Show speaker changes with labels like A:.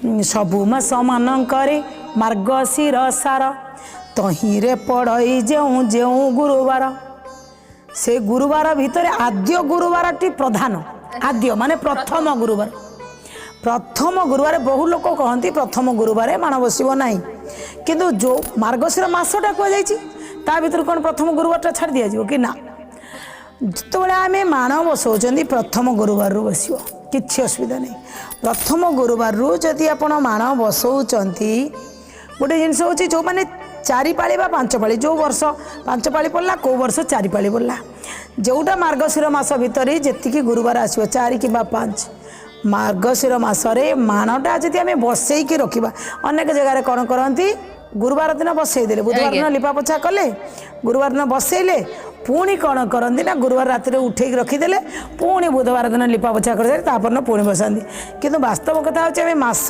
A: सबु मास मानकरे मार्गशीर सार तहिरे पढ़ई जेऊ जेऊ गुरुवार से गुरुवार भितर आद्य गुरुवार टी प्रधान आद्य माने प्रथम गुरुवार बहु लोक कहती प्रथम गुरुवार माण बसब ना किंतु जो मार्गशीर मासटा कहुई भर कौन प्रथम गुरुवार छाड़ दिया कि ना जो आम माण बसौं प्रथम गुरुवार रु बस कि असुविधा नहीं प्रथम गुरुवार रु जदि आप माण बसौं गोटे जिनस हूँ जो मैंने चारि पाली बा पांच पाली जो वर्ष पांच पाली पड़ला कौ वर्ष चारि पाली पड़ला जोटा मार्गशीर मास भितर जी गुरुवार आसो चारि कि पांच मार्गशीर मसरे माणटा जदि आम बसईक रखा अनेक जगह कौन करती गुरुवार दिन बसईदे बुधवार दिन लिपा पोछा कले गुरुवार दिन बसईले पुणी कौन करती ना गुरुवार राति उठे रखीदे पुणी बुधवार दिन लिपा पोछा कर पुणी बसाती किंतु वास्तव कथा हूँ मास